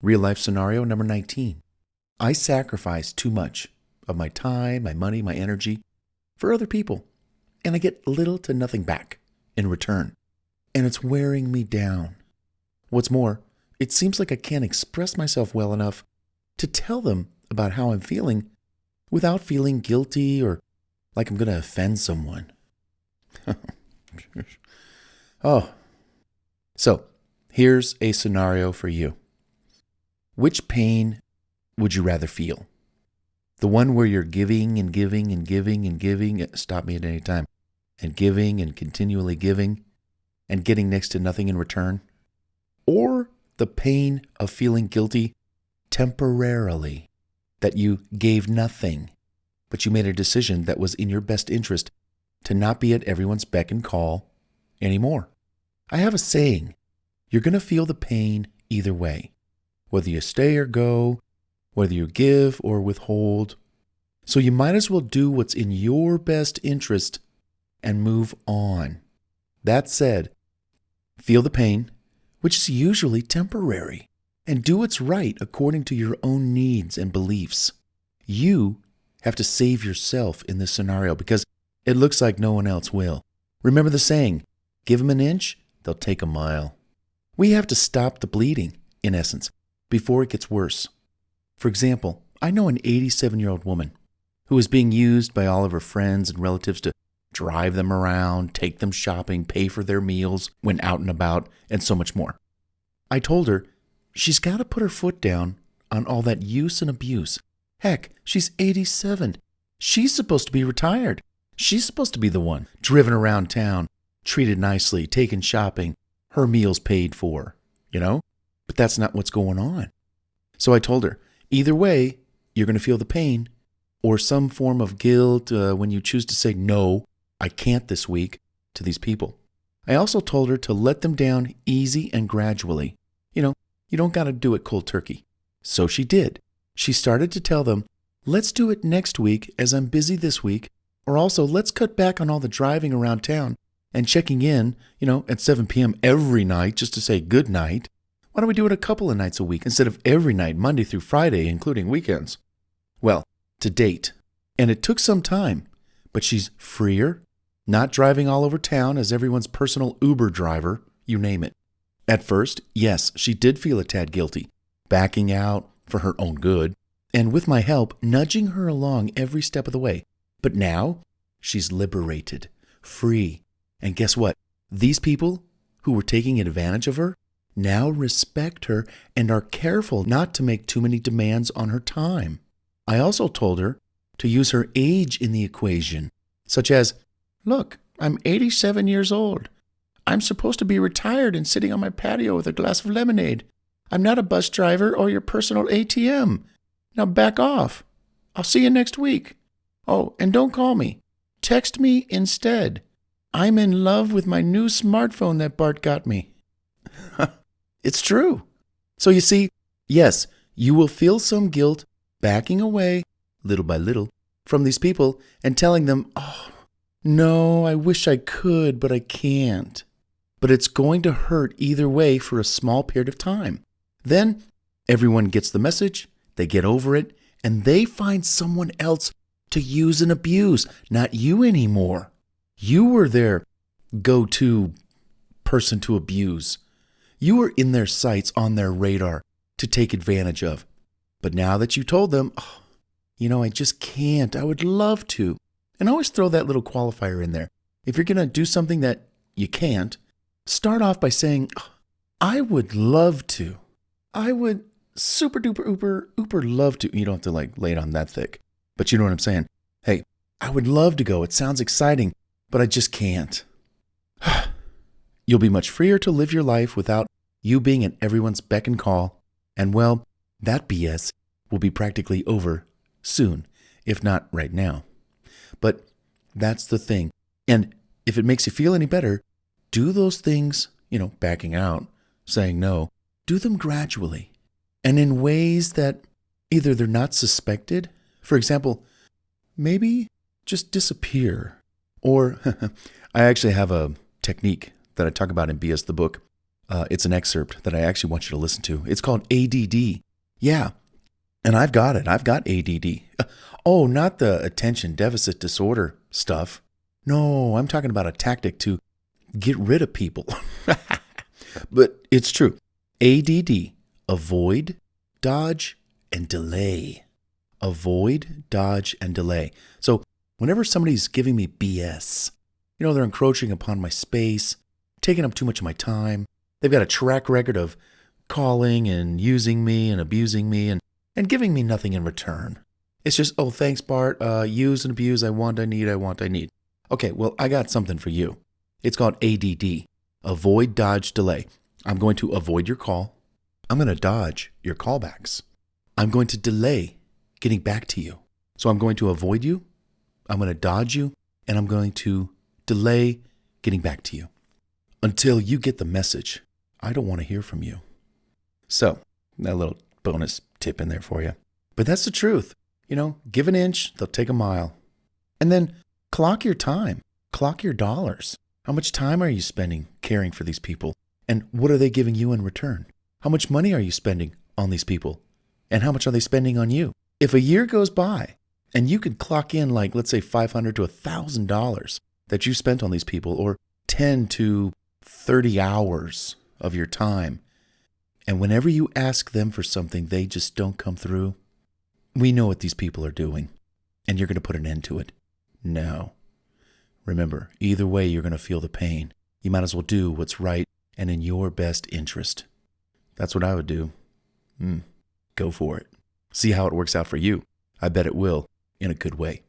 Real life scenario number 19. I sacrifice too much of my time, my money, my energy for other people, and I get little to nothing back in return. And it's wearing me down. What's more, it seems like I can't express myself well enough to tell them about how I'm feeling without feeling guilty or like I'm going to offend someone. Oh, so here's a scenario for you. Which pain would you rather feel? The one where you're giving and giving and giving and giving, stop me at any time, and giving and continually giving and getting next to nothing in return? Or the pain of feeling guilty temporarily that you gave nothing, but you made a decision that was in your best interest to not be at everyone's beck and call anymore? I have a saying, you're going to feel the pain either way, whether you stay or go, whether you give or withhold. So you might as well do what's in your best interest and move on. That said, feel the pain, which is usually temporary, and do what's right according to your own needs and beliefs. You have to save yourself in this scenario because it looks like no one else will. Remember the saying, give them an inch, they'll take a mile. We have to stop the bleeding, in essence, before it gets worse. For example, I know an 87-year-old woman who is being used by all of her friends and relatives to drive them around, take them shopping, pay for their meals when out and about, and so much more. I told her she's got to put her foot down on all that use and abuse. Heck, she's 87. She's supposed to be retired. She's supposed to be the one driven around town, treated nicely, taken shopping, her meals paid for, But that's not what's going on. So I told her, either way, you're going to feel the pain or some form of guilt when you choose to say, no, I can't this week to these people. I also told her to let them down easy and gradually. You don't got to do it cold turkey. So she did. She started to tell them, let's do it next week as I'm busy this week, or also let's cut back on all the driving around town and checking in, at 7 p.m. every night just to say good night. Why don't we do it a couple of nights a week instead of every night, Monday through Friday, including weekends? Well, to date, and it took some time, but she's freer, not driving all over town as everyone's personal Uber driver, you name it. At first, yes, she did feel a tad guilty, backing out for her own good, and with my help, nudging her along every step of the way. But now, she's liberated, free, and guess what? These people who were taking advantage of her now respect her and are careful not to make too many demands on her time. I also told her to use her age in the equation, such as, look, I'm 87 years old. I'm supposed to be retired and sitting on my patio with a glass of lemonade. I'm not a bus driver or your personal ATM. Now back off. I'll see you next week. Oh, and don't call me. Text me instead. I'm in love with my new smartphone that Bart got me. It's true. So you see, yes, you will feel some guilt backing away, little by little, from these people and telling them, oh, no, I wish I could, but I can't. But it's going to hurt either way for a small period of time. Then everyone gets the message, they get over it, and they find someone else to use and abuse, not you anymore. You were their go-to person to abuse. You were in their sights, on their radar to take advantage of. But now that you told them, I just can't, I would love to. And always throw that little qualifier in there. If you're going to do something that you can't, start off by saying, I would love to. I would super duper uber love to. You don't have to lay it on that thick. But you know what I'm saying? Hey, I would love to go. It sounds exciting, but I just can't. You'll be much freer to live your life without you being at everyone's beck and call. And well, that BS will be practically over soon, if not right now. But that's the thing. And if it makes you feel any better, do those things, backing out, saying no, do them gradually and in ways that either they're not suspected. For example, maybe just disappear. Or I actually have a technique that I talk about in BS the book, It's an excerpt that I actually want you to listen to. It's called ADD. Yeah, and I've got it. I've got ADD. Oh, not the attention deficit disorder stuff. No, I'm talking about a tactic to get rid of people. But it's true. ADD, avoid, dodge, and delay. Avoid, dodge, and delay. So whenever somebody's giving me BS, they're encroaching upon my space, taking up too much of my time. They've got a track record of calling and using me and abusing me and giving me nothing in return. It's just, oh, thanks, Bart. Use and abuse. I want, I need. Okay, well, I got something for you. It's called ADD. Avoid, dodge, delay. I'm going to avoid your call. I'm going to dodge your callbacks. I'm going to delay getting back to you. So I'm going to avoid you. I'm going to dodge you. And I'm going to delay getting back to you until you get the message. I don't want to hear from you. So that little bonus tip in there for you. But that's the truth. Give an inch, they'll take a mile. And then clock your time. Clock your dollars. How much time are you spending caring for these people? And what are they giving you in return? How much money are you spending on these people? And how much are they spending on you? If a year goes by and you could clock in like, let's say $500 to $1,000 that you spent on these people, or 10 to 30 hours of your time, and whenever you ask them for something, they just don't come through, we know what these people are doing, and you're going to put an end to it. No. Remember, either way, you're going to feel the pain. You might as well do what's right and in your best interest. That's what I would do. Go for it. See how it works out for you. I bet it will, in a good way.